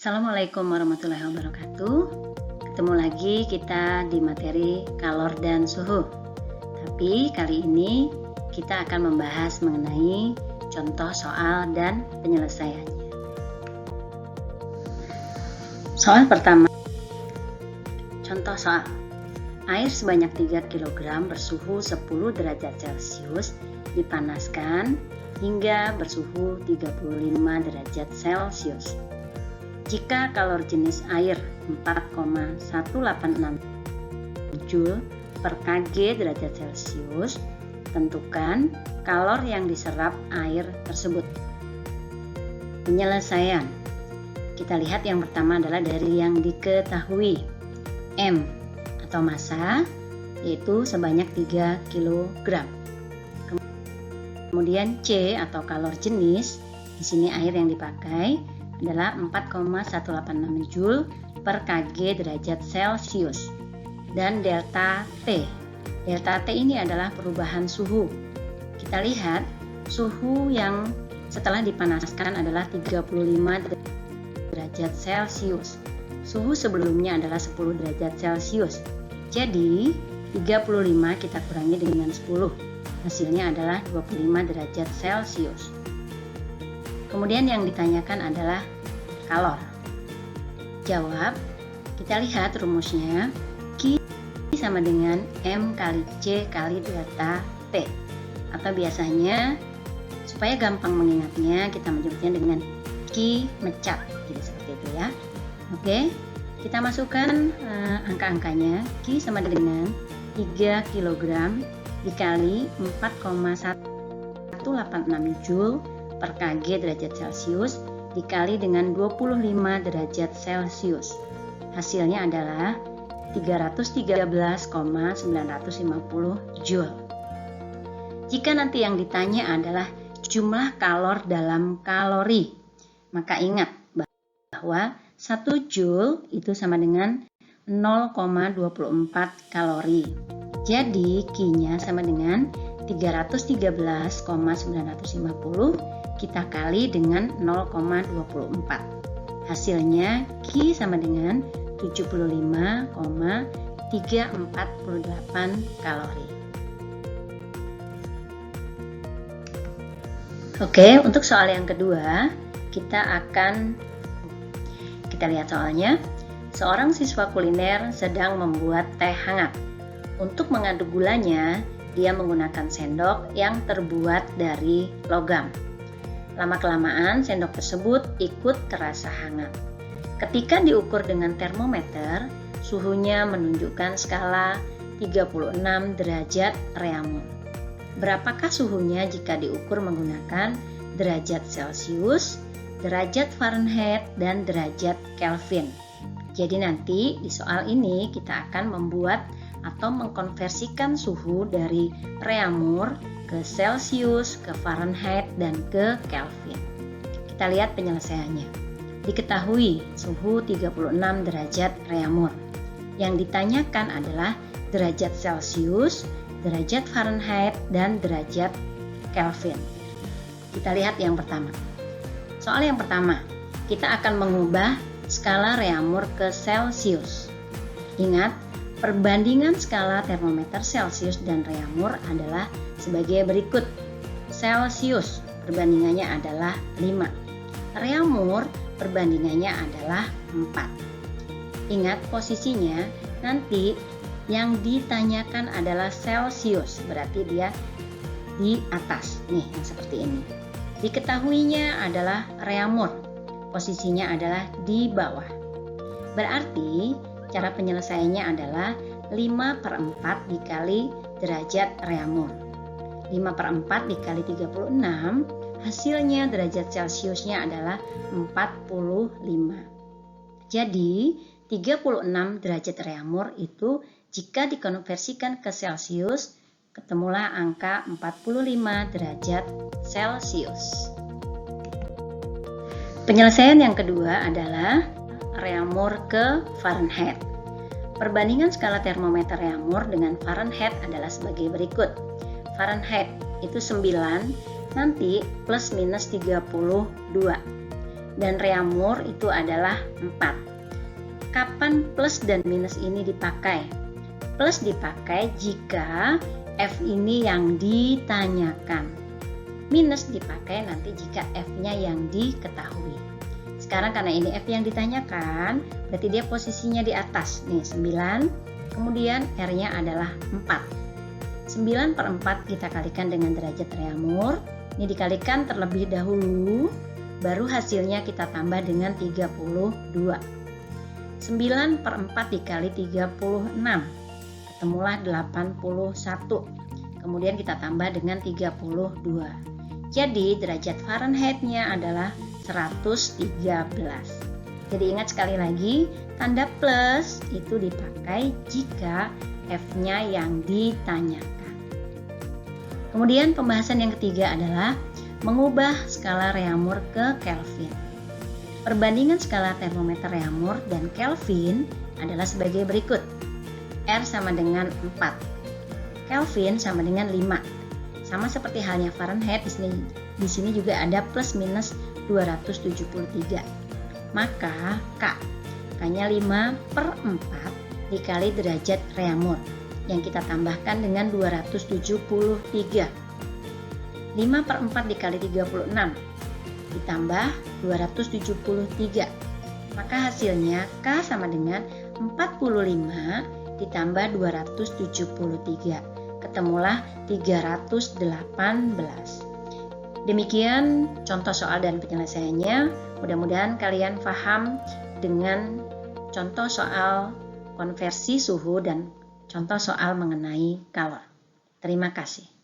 Assalamualaikum warahmatullahi wabarakatuh. Ketemu lagi kita di materi kalor dan suhu. Tapi kali ini kita akan membahas mengenai contoh soal dan penyelesaiannya. Soal pertama. Contoh soal. Air sebanyak 3 kg bersuhu 10 derajat Celcius dipanaskan hingga bersuhu 35 derajat Celcius. Jika kalor jenis air 4,186 Joule per kg derajat Celcius, tentukan kalor yang diserap air tersebut. Penyelesaian. Kita lihat yang pertama adalah dari yang diketahui. M atau massa yaitu sebanyak 3 kg. Kemudian C atau kalor jenis, di sini air yang dipakai adalah 4,186 Joule per kg derajat Celcius. Dan delta T. Delta T ini adalah perubahan suhu. Kita lihat suhu yang setelah dipanaskan adalah 35 derajat Celcius. Suhu sebelumnya adalah 10 derajat Celcius. Jadi 35 kita kurangi dengan 10. Hasilnya adalah 25 derajat Celcius. Kemudian yang ditanyakan adalah kalor. Jawab, kita lihat rumusnya. Q sama dengan M kali C kali delta T. Atau biasanya, supaya gampang mengingatnya, kita menyebutnya dengan Q mecat. Jadi seperti itu ya. Oke, kita masukkan angka-angkanya. Q sama dengan 3 kg dikali 4,186 Joule per kg derajat Celcius dikali dengan 25 derajat Celcius. Hasilnya adalah 313,950 Joule. Jika nanti yang ditanya adalah jumlah kalor dalam kalori, maka ingat bahwa 1 Joule itu sama dengan 0,24 kalori. Jadi Q-nya sama dengan 313,950 kita kali dengan 0,24. Hasilnya Q sama dengan 75,348 kalori. Oke, untuk soal yang kedua, kita lihat soalnya. Seorang siswa kuliner sedang membuat teh hangat. Untuk mengaduk gulanya, dia menggunakan sendok yang terbuat dari logam. Lama-kelamaan sendok tersebut ikut terasa hangat. Ketika diukur dengan termometer, suhunya menunjukkan skala 36 derajat Reaumur. Berapakah suhunya jika diukur menggunakan derajat Celcius, derajat Fahrenheit, dan derajat Kelvin? Jadi nanti di soal ini kita akan membuat atau mengkonversikan suhu dari Reaumur ke Celcius, ke Fahrenheit, dan ke Kelvin. Kita lihat penyelesaiannya. Diketahui suhu 36 derajat Reaumur. Yang ditanyakan adalah derajat Celcius, derajat Fahrenheit, dan derajat Kelvin. Kita lihat yang pertama. Soal yang pertama, kita akan mengubah skala Reaumur ke Celcius. Ingat, perbandingan skala termometer Celcius dan Reaumur adalah sebagai berikut. Celcius perbandingannya adalah 5. Reaumur perbandingannya adalah 4. Ingat posisinya, nanti yang ditanyakan adalah Celcius, berarti dia di atas. Nih, yang seperti ini. Diketahuinya adalah Reaumur, posisinya adalah di bawah. Berarti cara penyelesaiannya adalah 5/4 dikali derajat Reaumur. 5/4 dikali 36, hasilnya derajat Celciusnya adalah 45. Jadi 36 derajat Reaumur itu jika dikonversikan ke Celcius, ketemulah angka 45 derajat Celcius. Penyelesaian yang kedua adalah Reaumur ke Fahrenheit. Perbandingan skala termometer Reaumur dengan Fahrenheit adalah sebagai berikut. Fahrenheit itu 9, nanti plus minus 32. dan Reaumur itu adalah 4. Kapan plus dan minus ini dipakai? Plus dipakai jika F ini yang ditanyakan. Minus dipakai nanti jika F-nya yang diketahui. Sekarang karena ini F yang ditanyakan, berarti dia posisinya di atas. Nih 9, kemudian R-nya adalah 4. 9 per 4 kita kalikan dengan derajat Reaumur. Ini dikalikan terlebih dahulu, baru hasilnya kita tambah dengan 32. 9 per 4 dikali 36, ketemulah 81. Kemudian kita tambah dengan 32. Jadi derajat Fahrenheit-nya adalah 113. Jadi ingat sekali lagi, tanda plus itu dipakai jika F-nya yang ditanyakan. Kemudian pembahasan yang ketiga adalah mengubah skala Reaumur ke Kelvin. Perbandingan skala termometer Reaumur dan Kelvin adalah sebagai berikut. R sama dengan 4, Kelvin sama dengan 5. Sama seperti halnya Fahrenheit, di sini juga ada plus minus 273. Maka K-nya 5 per 4 dikali derajat Reaumur yang kita tambahkan dengan 273. 5 per 4 dikali 36 ditambah 273. Maka hasilnya K sama dengan 45 ditambah 273. Ketemulah 318. Demikian contoh soal dan penyelesaiannya. Mudah-mudahan kalian paham dengan contoh soal konversi suhu dan contoh soal mengenai kalor. Terima kasih.